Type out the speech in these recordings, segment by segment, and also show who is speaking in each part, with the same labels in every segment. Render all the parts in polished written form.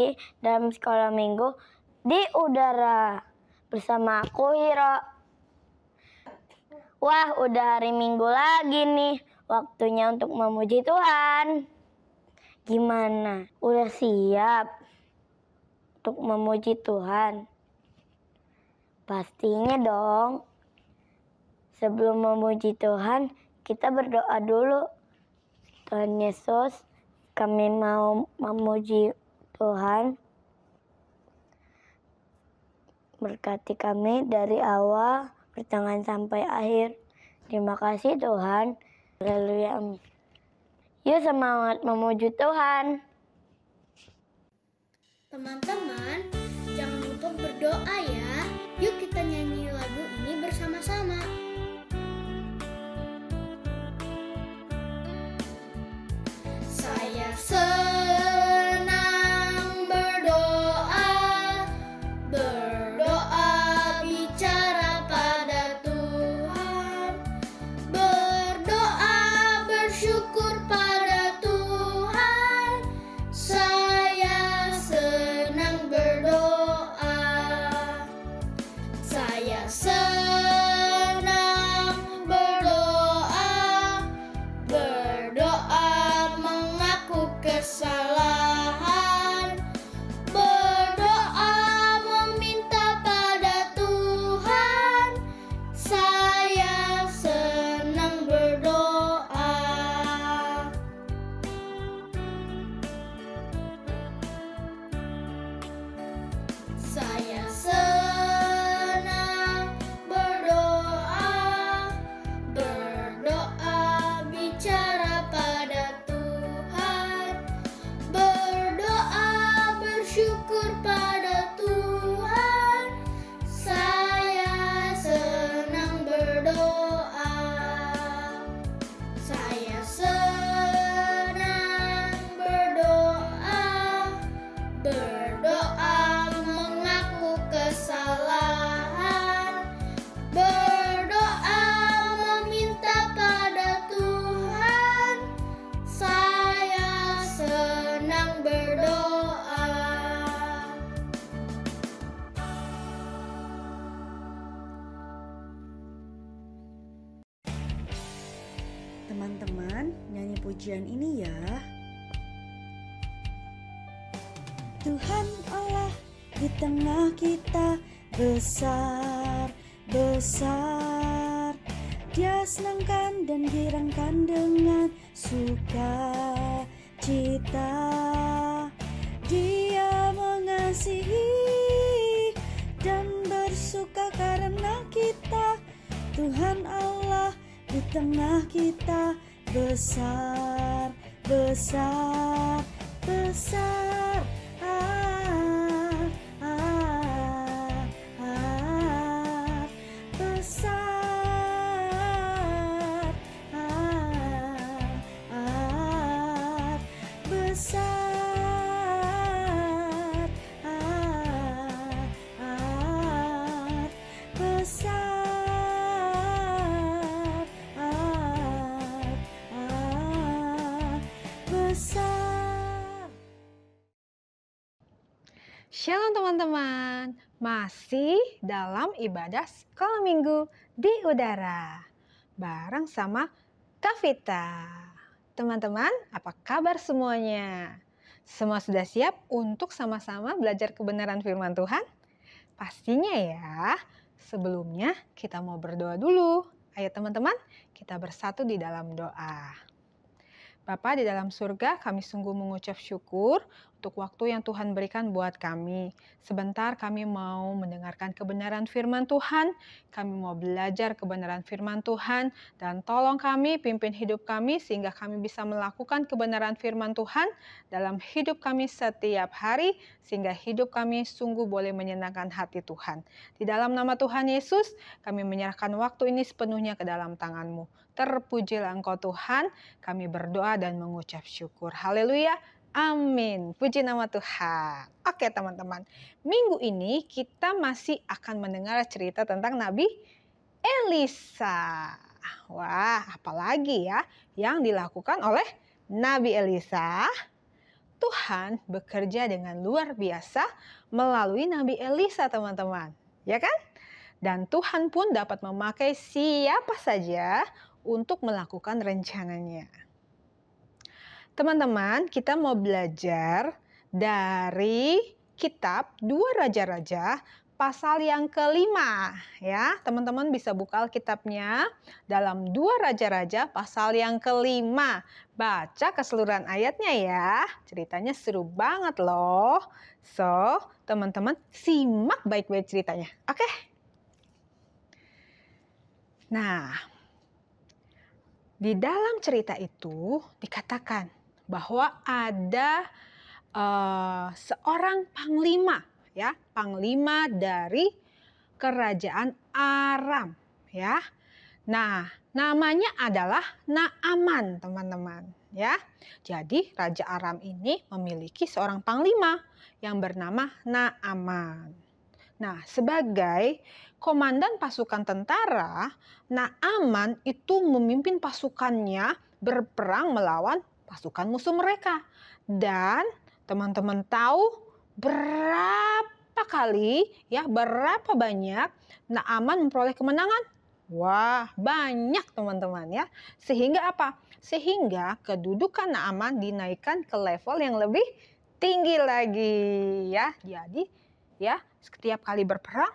Speaker 1: lagi dalam sekolah minggu di udara bersama aku Hiro. Wah, udah hari Minggu lagi nih, waktunya untuk memuji Tuhan. Gimana? Udah siap untuk memuji Tuhan? Pastinya dong. Sebelum memuji Tuhan, kita berdoa dulu. Tuhan Yesus, kami mau memuji Tuhan. Berkati kami dari awal, pertengahan sampai akhir. Terima kasih Tuhan. Haleluya, amin. Yuk semangat memuji Tuhan.
Speaker 2: Teman-teman, jangan lupa berdoa ya. Yuk kita nyanyi lagu ini bersama-sama. Saya senang berdoa bicara pada Tuhan, berdoa bersyukur pada Tuhan. Saya senang berdoa. Saya senang berdoa mengaku kesalahan, berdoa meminta pada Tuhan. Saya senang berdoa. Saya senang berdoa bicara pada Tuhan, berdoa bersyukur pada Tuhan. Saya senang berdoa. Saya senang berdoa mengaku kesalahan, berdoa meminta pada Tuhan. Saya senang berdoa.
Speaker 3: Teman-teman, nyanyi pujian ini ya. Tuhan Allah di tengah kita besar, besar. Dia senangkan dan girangkan dengan sukacita. Dia mengasihi dan bersuka karena kita. Tuhan Allah di tengah kita besar, besar, besar.
Speaker 4: Shalom teman-teman, masih dalam ibadah sekolah minggu di udara bareng sama Kak Vita. Teman-teman, apa kabar semuanya? Semua sudah siap untuk sama-sama belajar kebenaran firman Tuhan? Pastinya ya. Sebelumnya kita mau berdoa dulu. Ayo teman-teman, kita bersatu di dalam doa. Bapa di dalam surga, kami sungguh mengucap syukur untuk waktu yang Tuhan berikan buat kami. Sebentar kami mau mendengarkan kebenaran firman Tuhan, kami mau belajar kebenaran firman Tuhan, dan tolong kami, pimpin hidup kami sehingga kami bisa melakukan kebenaran firman Tuhan dalam hidup kami setiap hari, sehingga hidup kami sungguh boleh menyenangkan hati Tuhan. Di dalam nama Tuhan Yesus, kami menyerahkan waktu ini sepenuhnya ke dalam tangan-Mu. Terpujilah Engkau Tuhan, kami berdoa dan mengucap syukur. Haleluya, amin. Puji nama Tuhan. Oke teman-teman, minggu ini kita masih akan mendengar cerita tentang Nabi Elisa. Wah, apalagi ya yang dilakukan oleh Nabi Elisa? Tuhan bekerja dengan luar biasa melalui Nabi Elisa, teman-teman. Ya kan? Dan Tuhan pun dapat memakai siapa saja untuk melakukan rencananya. Teman-teman, kita mau belajar dari kitab 2 Raja-Raja pasal yang kelima. Ya, teman-teman bisa buka Alkitabnya dalam 2 Raja-Raja pasal yang kelima. Baca keseluruhan ayatnya ya. Ceritanya seru banget loh. So, teman-teman simak baik-baik ceritanya. Oke? Nah, di dalam cerita itu dikatakan bahwa ada seorang panglima, ya, panglima dari kerajaan Aram, ya. Nah, namanya adalah Naaman, teman-teman, ya. Jadi Raja Aram ini memiliki seorang panglima yang bernama Naaman. Nah, sebagai komandan pasukan tentara, Naaman itu memimpin pasukannya berperang melawan pasukan musuh mereka. Dan teman-teman tahu berapa kali, ya, berapa banyak Naaman memperoleh kemenangan? Wah, banyak teman-teman ya. Sehingga apa? Sehingga kedudukan Naaman dinaikkan ke level yang lebih tinggi lagi, ya. Jadi, ya, setiap kali berperang,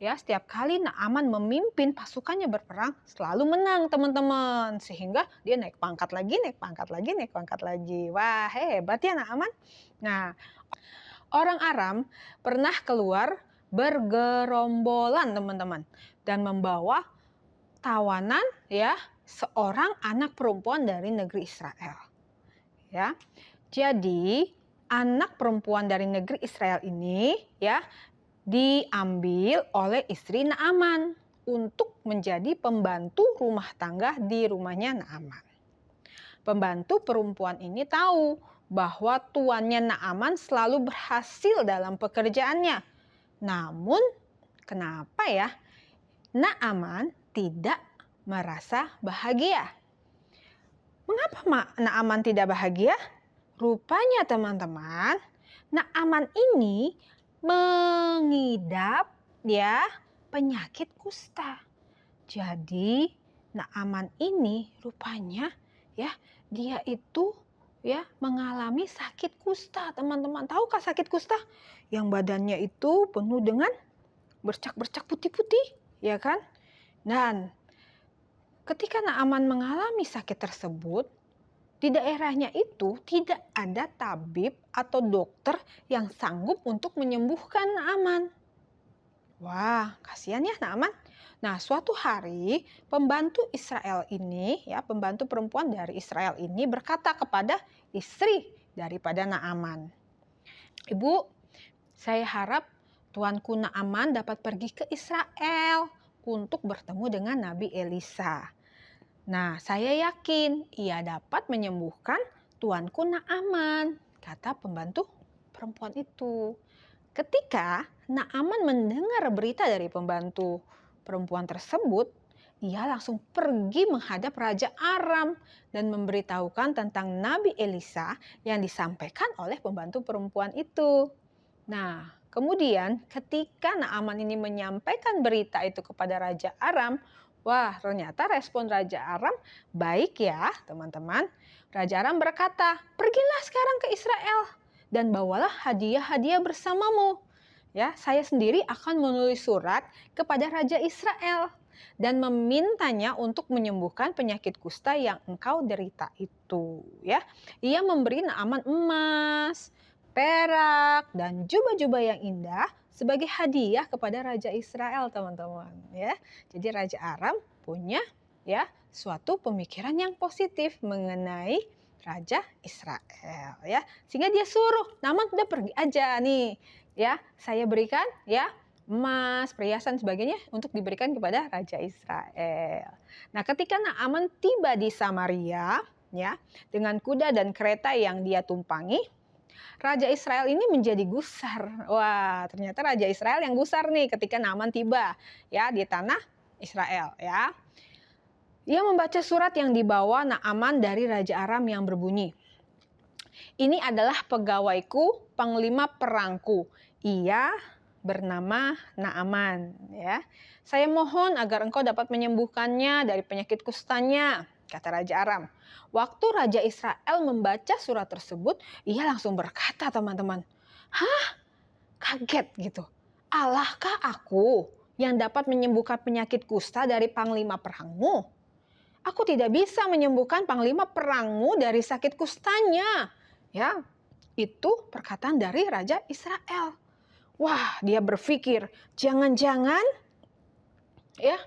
Speaker 4: ya, setiap kali Naaman memimpin pasukannya berperang selalu menang, teman-teman. Sehingga dia naik pangkat lagi, naik pangkat lagi, naik pangkat lagi. Wah, hebat ya Naaman. Nah, orang Aram pernah keluar bergerombolan, teman-teman, dan membawa tawanan, ya, seorang anak perempuan dari negeri Israel. Ya. Jadi, anak perempuan dari negeri Israel ini, ya, diambil oleh istri Naaman untuk menjadi pembantu rumah tangga di rumahnya Naaman. Pembantu perempuan ini tahu bahwa tuannya Naaman selalu berhasil dalam pekerjaannya. Namun, kenapa ya Naaman tidak merasa bahagia? Mengapa Naaman tidak bahagia? Rupanya teman-teman, Naaman ini mengidap, ya, penyakit kusta. Jadi Naaman ini rupanya, ya, dia itu, ya, mengalami sakit kusta, teman-teman. Tahukah sakit kusta? Yang badannya itu penuh dengan bercak-bercak putih-putih, ya kan? Dan ketika Naaman mengalami sakit tersebut, di daerahnya itu tidak ada tabib atau dokter yang sanggup untuk menyembuhkan Naaman. Wah, kasihan ya Naaman. Nah, suatu hari pembantu Israel ini, ya, pembantu perempuan dari Israel ini berkata kepada istri daripada Naaman, "Ibu, saya harap tuanku Naaman dapat pergi ke Israel untuk bertemu dengan Nabi Elisa. Nah, saya yakin ia dapat menyembuhkan tuanku Naaman," kata pembantu perempuan itu. Ketika Naaman mendengar berita dari pembantu perempuan tersebut, ia langsung pergi menghadap Raja Aram dan memberitahukan tentang Nabi Elisa yang disampaikan oleh pembantu perempuan itu. Nah, kemudian ketika Naaman ini menyampaikan berita itu kepada Raja Aram, wah, ternyata respon Raja Aram baik ya, teman-teman. Raja Aram berkata, "Pergilah sekarang ke Israel dan bawalah hadiah-hadiah bersamamu. Ya, saya sendiri akan menulis surat kepada Raja Israel dan memintanya untuk menyembuhkan penyakit kusta yang engkau derita itu." Ya, ia memberi Naaman emas, perak, dan jubah-jubah yang indah sebagai hadiah kepada Raja Israel, teman-teman. Ya, jadi Raja Aram punya, ya, suatu pemikiran yang positif mengenai Raja Israel, ya, sehingga dia suruh Naaman udah pergi aja nih, ya, saya berikan, ya, emas, perhiasan, sebagainya untuk diberikan kepada Raja Israel. Nah, ketika Naaman tiba di Samaria, ya, dengan kuda dan kereta yang dia tumpangi, Raja Israel ini menjadi gusar. Wah, ternyata Raja Israel yang gusar nih ketika Naaman tiba, ya, di tanah Israel, ya. Ia membaca surat yang dibawa Naaman dari Raja Aram yang berbunyi, Ini adalah pegawaiku, panglima perangku. Ia bernama Naaman, ya. Saya mohon agar engkau dapat menyembuhkannya dari penyakit kustanya, kata Raja Aram. Waktu Raja Israel membaca surat tersebut, ia langsung berkata, teman-teman, "Hah? Kaget gitu. Allahkah aku yang dapat menyembuhkan penyakit kusta dari panglima perangmu? Aku tidak bisa menyembuhkan panglima perangmu dari sakit kustanya." Ya, itu perkataan dari Raja Israel. Wah, dia berpikir, jangan-jangan ya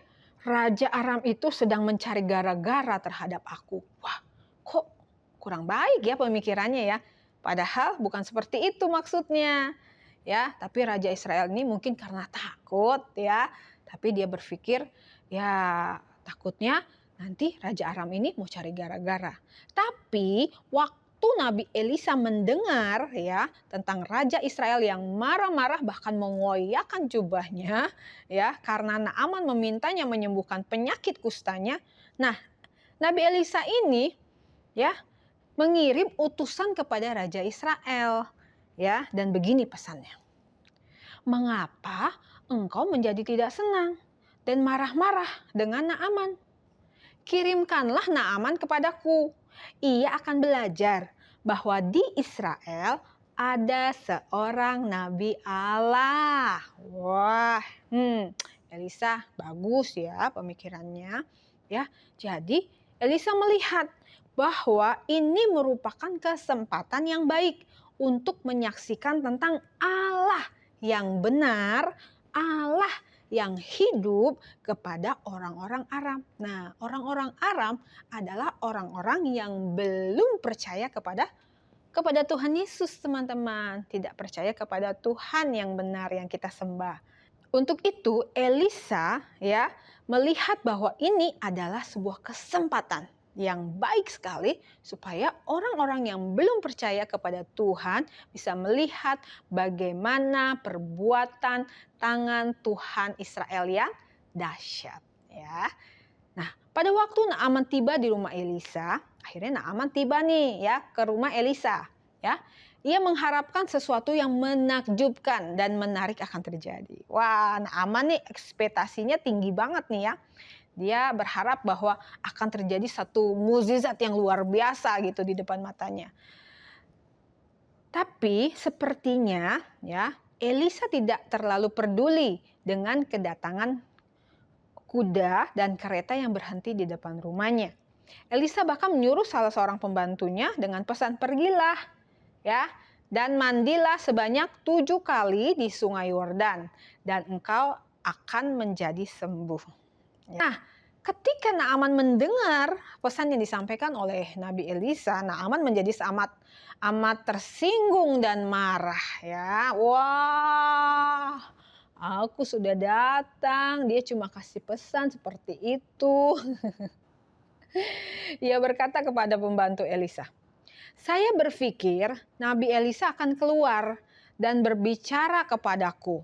Speaker 4: Raja Aram itu sedang mencari gara-gara terhadap aku. Wah, kok kurang baik ya pemikirannya ya. Padahal bukan seperti itu maksudnya. Ya, tapi Raja Israel ini mungkin karena takut ya. Tapi dia berpikir, ya takutnya nanti Raja Aram ini mau cari gara-gara. Tapi waktu Nabi Elisa mendengar ya tentang Raja Israel yang marah-marah bahkan mengoyakkan jubahnya ya karena Naaman memintanya menyembuhkan penyakit kustanya. Nah, Nabi Elisa ini ya mengirim utusan kepada Raja Israel ya dan begini pesannya. Mengapa engkau menjadi tidak senang dan marah-marah dengan Naaman? Kirimkanlah Naaman kepadaku. Ia akan belajar bahwa di Israel ada seorang nabi Allah. Wah, Elisa bagus ya pemikirannya. Ya, jadi Elisa melihat bahwa ini merupakan kesempatan yang baik untuk menyaksikan tentang Allah yang benar, Allah yang hidup kepada orang-orang Aram. Nah, orang-orang Aram adalah orang-orang yang belum percaya kepada Tuhan Yesus, teman-teman. Tidak percaya kepada Tuhan yang benar yang kita sembah. Untuk itu, Elisa ya melihat bahwa ini adalah sebuah kesempatan yang baik sekali supaya orang-orang yang belum percaya kepada Tuhan bisa melihat bagaimana perbuatan tangan Tuhan Israel yang dahsyat ya. Nah, pada waktu Naaman tiba di rumah Elisa, akhirnya Naaman tiba nih ya ke rumah Elisa ya. Ia mengharapkan sesuatu yang menakjubkan dan menarik akan terjadi. Wah, Naaman nih ekspektasinya tinggi banget nih ya. Dia berharap bahwa akan terjadi satu mukjizat yang luar biasa gitu di depan matanya. Tapi sepertinya ya Elisa tidak terlalu peduli dengan kedatangan kuda dan kereta yang berhenti di depan rumahnya. Elisa bahkan menyuruh salah seorang pembantunya dengan pesan, pergilah ya dan mandilah sebanyak 7 kali di sungai Yordan dan engkau akan menjadi sembuh. Nah, ketika Naaman mendengar pesan yang disampaikan oleh Nabi Elisa, Naaman menjadi amat tersinggung dan marah ya. Wah, aku sudah datang, dia cuma kasih pesan seperti itu. Ia berkata kepada pembantu Elisa, saya berpikir Nabi Elisa akan keluar dan berbicara kepadaku.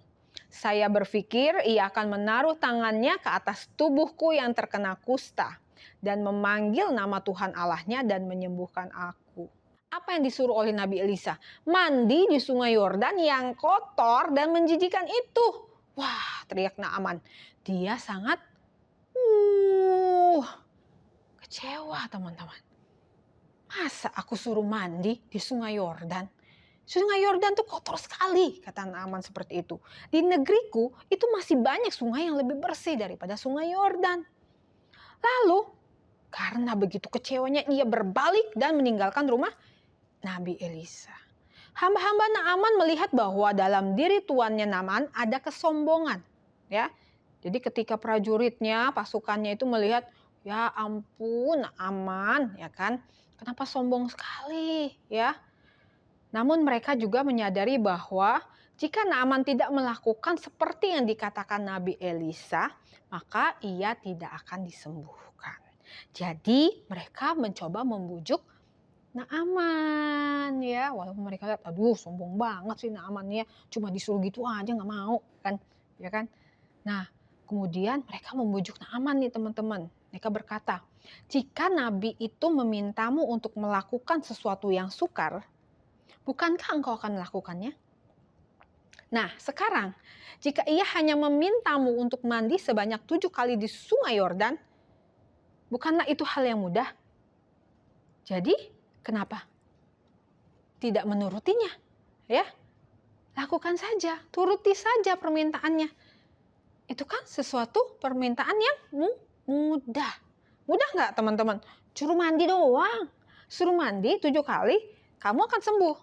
Speaker 4: Saya berpikir ia akan menaruh tangannya ke atas tubuhku yang terkena kusta dan memanggil nama Tuhan Allahnya dan menyembuhkan aku. Apa yang disuruh oleh Nabi Elisa? Mandi di sungai Yordan yang kotor dan menjijikan itu. Wah, teriak Naaman. Dia sangat kecewa, teman-teman. Masa aku suruh mandi di sungai Yordan? Sungai Yordan tuh kotor sekali, kata Naaman seperti itu. Di negeriku itu masih banyak sungai yang lebih bersih daripada sungai Yordan. Lalu karena begitu kecewanya ia berbalik dan meninggalkan rumah Nabi Elisa. Hamba-hamba Naaman melihat bahwa dalam diri tuannya Naaman ada kesombongan. Ya, jadi ketika prajuritnya, pasukannya itu melihat, ya ampun Naaman, ya kan, kenapa sombong sekali, ya. Namun mereka juga menyadari bahwa jika Naaman tidak melakukan seperti yang dikatakan Nabi Elisa, maka ia tidak akan disembuhkan. Jadi mereka mencoba membujuk Naaman ya, walaupun mereka lihat, aduh sombong banget sih Naaman ya, cuma disuruh gitu aja nggak mau kan, ya kan. Nah kemudian mereka membujuk Naaman nih teman-teman. Mereka berkata, jika Nabi itu memintamu untuk melakukan sesuatu yang sukar, Bukankah engkau akan melakukannya? Nah, sekarang jika ia hanya memintamu untuk mandi sebanyak 7 kali di sungai Yordan, bukanlah itu hal yang mudah? Jadi, kenapa tidak menurutinya? Ya, lakukan saja, turuti saja permintaannya. Itu kan sesuatu permintaan yang mudah. Mudah nggak teman-teman? Suruh mandi doang. Suruh mandi 7 kali, kamu akan sembuh.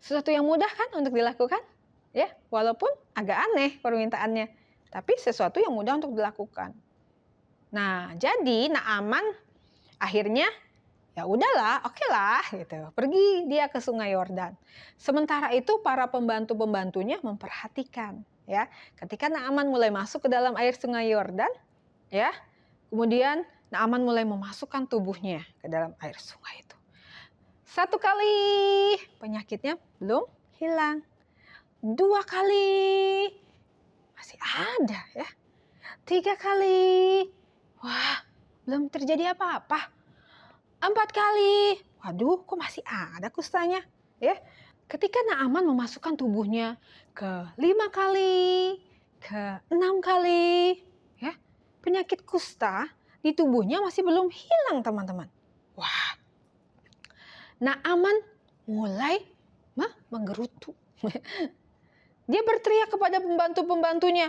Speaker 4: Sesuatu yang mudah kan untuk dilakukan? Ya, walaupun agak aneh permintaannya, tapi sesuatu yang mudah untuk dilakukan. Nah, jadi Naaman akhirnya ya udahlah, oke lah gitu. Pergi dia ke Sungai Yordan. Sementara itu para pembantu-pembantunya memperhatikan, ya. Ketika Naaman mulai masuk ke dalam air Sungai Yordan, ya. Kemudian Naaman mulai memasukkan tubuhnya ke dalam air sungai itu. 1 kali penyakitnya belum hilang. 2 kali masih ada ya. 3 kali, wah belum terjadi apa-apa. 4 kali, waduh kok masih ada kustanya ya. Ketika Naaman memasukkan tubuhnya ke 5 kali, ke 6 kali ya, penyakit kusta di tubuhnya masih belum hilang teman-teman. Wah, Naaman mulai menggerutu. Dia berteriak kepada pembantu-pembantunya,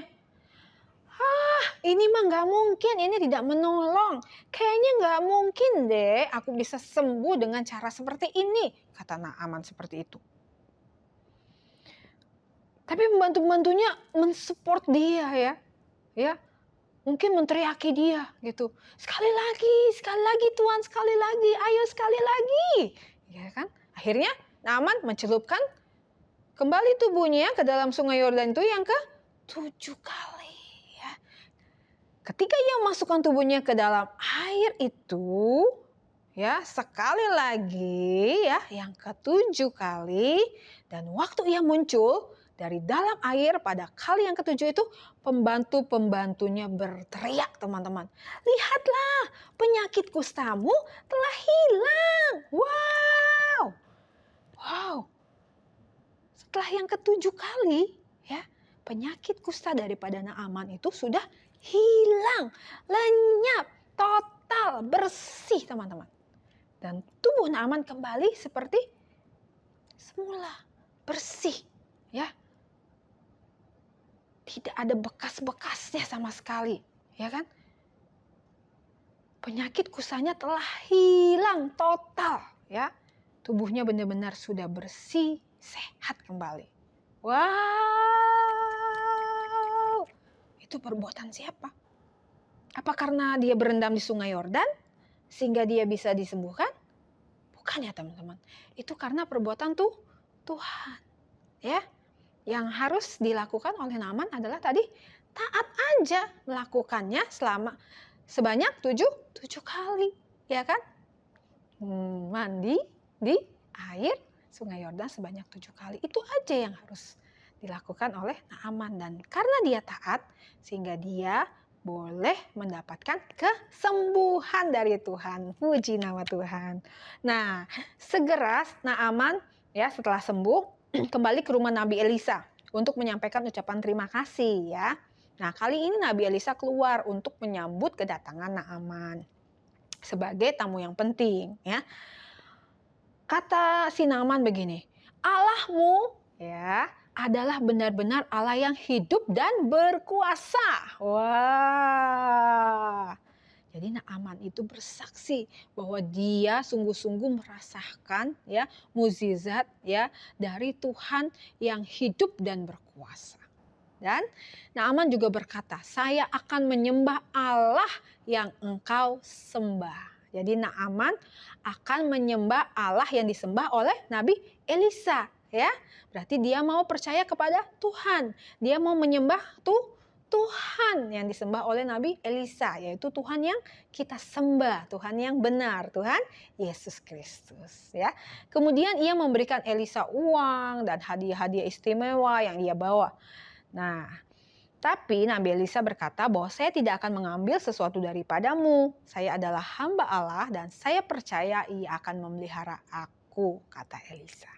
Speaker 4: ini mah nggak mungkin, ini tidak menolong. Kayaknya nggak mungkin deh aku bisa sembuh dengan cara seperti ini, kata Naaman seperti itu. Tapi pembantu-pembantunya mensupport dia ya. Mungkin menteriaki dia gitu. Sekali lagi Tuhan, sekali lagi, ayo sekali lagi. Ya kan? Akhirnya Naaman mencelupkan kembali tubuhnya ke dalam Sungai Yordan itu yang ke-7 kali. Ya. Ketika ia masukkan tubuhnya ke dalam air itu, ya sekali lagi ya yang ke-7 kali, dan waktu ia muncul dari dalam air pada kali yang ke-7 itu, pembantu-pembantunya berteriak teman-teman. Lihatlah, penyakit kustamu telah hilang. Wow. Setelah yang ke-7 kali, ya penyakit kusta daripada Naaman itu sudah hilang, lenyap, total, bersih teman-teman. Dan tubuh Naaman kembali seperti semula, bersih, ya. Tidak ada bekas-bekasnya sama sekali, ya kan? Penyakit kustanya telah hilang total, ya. Tubuhnya benar-benar sudah bersih, sehat kembali. Wow! Itu perbuatan siapa? Apa karena dia berendam di Sungai Yordan sehingga dia bisa disembuhkan? Bukan ya teman-teman. Itu karena perbuatan Tuhan, ya. Yang harus dilakukan oleh Naaman adalah tadi taat aja melakukannya sebanyak 7 kali, ya kan? Mandi di air Sungai Yordan sebanyak 7 kali. Itu aja yang harus dilakukan oleh Naaman, dan karena dia taat sehingga dia boleh mendapatkan kesembuhan dari Tuhan. Puji nama Tuhan. Nah, segera Naaman ya setelah sembuh kembali ke rumah Nabi Elisa untuk menyampaikan ucapan terima kasih ya. Nah, kali ini Nabi Elisa keluar untuk menyambut kedatangan Naaman sebagai tamu yang penting ya. Kata si Naaman begini, Allahmu ya adalah benar-benar Allah yang hidup dan berkuasa. Wah. Jadi Naaman itu bersaksi bahwa dia sungguh-sungguh merasakan ya mukjizat ya dari Tuhan yang hidup dan berkuasa. Dan Naaman juga berkata, saya akan menyembah Allah yang engkau sembah. Jadi Naaman akan menyembah Allah yang disembah oleh Nabi Elisa ya. Berarti dia mau percaya kepada Tuhan. Dia mau menyembah Tuhan yang disembah oleh Nabi Elisa, yaitu Tuhan yang kita sembah, Tuhan yang benar, Tuhan Yesus Kristus ya. Kemudian ia memberikan Elisa uang dan hadiah-hadiah istimewa yang dia bawa. Nah, Tapi Nabi Elisa berkata bahwa saya tidak akan mengambil sesuatu daripadamu. Saya adalah hamba Allah dan saya percaya ia akan memelihara aku, kata Elisa.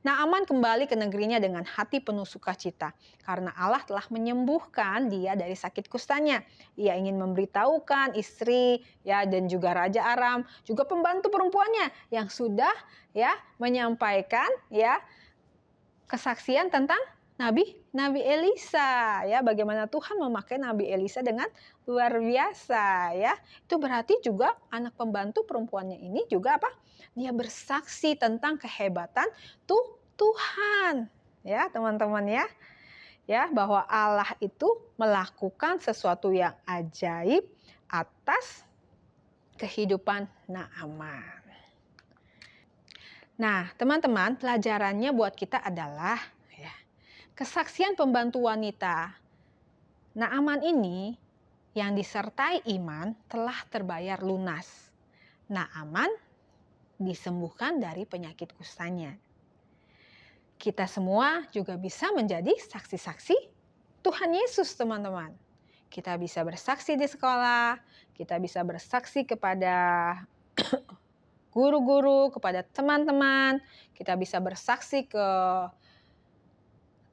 Speaker 4: Naaman kembali ke negerinya dengan hati penuh sukacita karena Allah telah menyembuhkan dia dari sakit kustanya. Ia ingin memberitahukan istri dan juga Raja Aram, juga pembantu perempuannya yang sudah menyampaikan kesaksian tentang Nabi Elisa, bagaimana Tuhan memakai Nabi Elisa dengan luar biasa, Itu berarti juga anak pembantu perempuannya ini juga dia bersaksi tentang kehebatan Tuhan, teman-teman bahwa Allah itu melakukan sesuatu yang ajaib atas kehidupan Naaman. Nah, teman-teman, pelajarannya buat kita adalah kesaksian pembantu wanita Naaman ini yang disertai iman telah terbayar lunas. Naaman disembuhkan dari penyakit kustanya. Kita semua juga bisa menjadi saksi-saksi Tuhan Yesus, teman-teman. Kita bisa bersaksi di sekolah, kita bisa bersaksi kepada guru-guru, kepada teman-teman, kita bisa bersaksi ke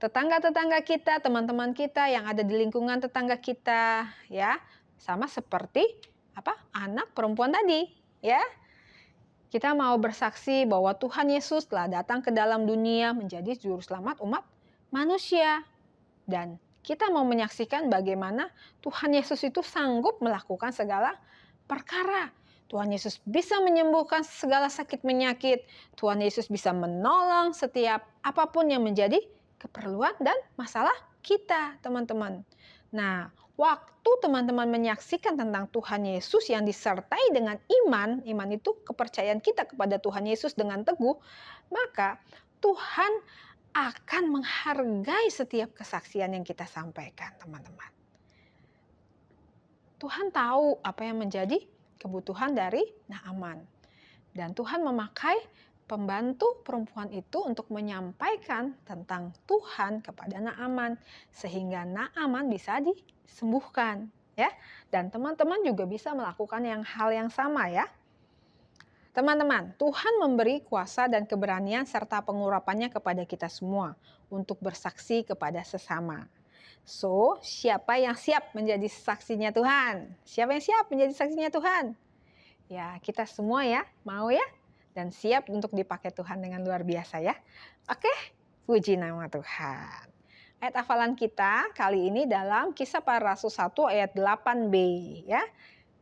Speaker 4: tetangga-tetangga kita, teman-teman kita yang ada di lingkungan tetangga kita, sama seperti anak perempuan tadi, Kita mau bersaksi bahwa Tuhan Yesus telah datang ke dalam dunia menjadi juru selamat umat manusia. Dan kita mau menyaksikan bagaimana Tuhan Yesus itu sanggup melakukan segala perkara. Tuhan Yesus bisa menyembuhkan segala sakit penyakit. Tuhan Yesus bisa menolong setiap apapun yang menjadi keperluan dan masalah kita, teman-teman. Nah, waktu teman-teman menyaksikan tentang Tuhan Yesus yang disertai dengan iman itu kepercayaan kita kepada Tuhan Yesus dengan teguh, maka Tuhan akan menghargai setiap kesaksian yang kita sampaikan, teman-teman. Tuhan tahu apa yang menjadi kebutuhan dari Naaman. Dan Tuhan memakai pembantu perempuan itu untuk menyampaikan tentang Tuhan kepada Naaman sehingga Naaman bisa disembuhkan, Dan teman-teman juga bisa melakukan hal yang sama, Teman-teman, Tuhan memberi kuasa dan keberanian serta pengurapannya kepada kita semua untuk bersaksi kepada sesama. So, siapa yang siap menjadi saksinya Tuhan? Siapa yang siap menjadi saksinya Tuhan? Ya, kita semua mau dan siap untuk dipakai Tuhan dengan luar biasa Oke, puji nama Tuhan. Ayat hafalan kita kali ini dalam Kisah Para Rasul 1 ayat 8b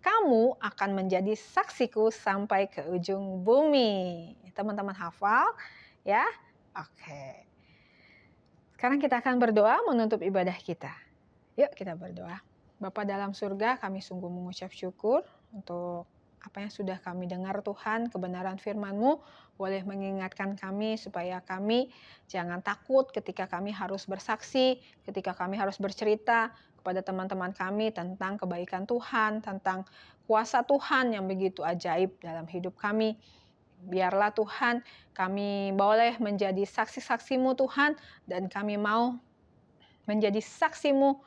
Speaker 4: Kamu akan menjadi saksiku sampai ke ujung bumi. Teman-teman hafal Oke. Sekarang kita akan berdoa menutup ibadah kita. Yuk kita berdoa. Bapa dalam surga, kami sungguh mengucap syukur untuk apa yang sudah kami dengar Tuhan, kebenaran firman-Mu boleh mengingatkan kami supaya kami jangan takut ketika kami harus bersaksi, ketika kami harus bercerita kepada teman-teman kami tentang kebaikan Tuhan, tentang kuasa Tuhan yang begitu ajaib dalam hidup kami. Biarlah Tuhan kami boleh menjadi saksi-saksi-Mu Tuhan, dan kami mau menjadi saksi-Mu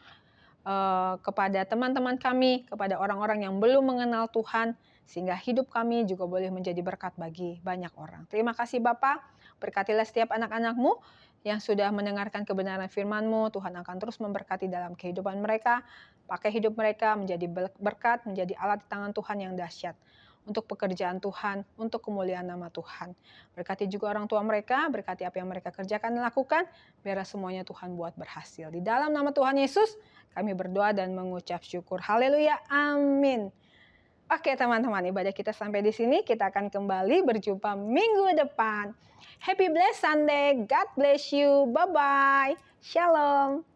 Speaker 4: kepada teman-teman kami, kepada orang-orang yang belum mengenal Tuhan, sehingga hidup kami juga boleh menjadi berkat bagi banyak orang. Terima kasih Bapa, berkatilah setiap anak-anak-Mu yang sudah mendengarkan kebenaran firman-Mu. Tuhan akan terus memberkati dalam kehidupan mereka, pakai hidup mereka menjadi berkat, menjadi alat di tangan Tuhan yang dahsyat untuk pekerjaan Tuhan, untuk kemuliaan nama Tuhan. Berkati juga orang tua mereka, berkati apa yang mereka kerjakan dan lakukan, biar semuanya Tuhan buat berhasil. Di dalam nama Tuhan Yesus, kami berdoa dan mengucap syukur. Haleluya, amin. Oke teman-teman, ibadah kita sampai di sini. Kita akan kembali berjumpa minggu depan. Happy blessed Sunday. God bless you. Bye-bye. Shalom.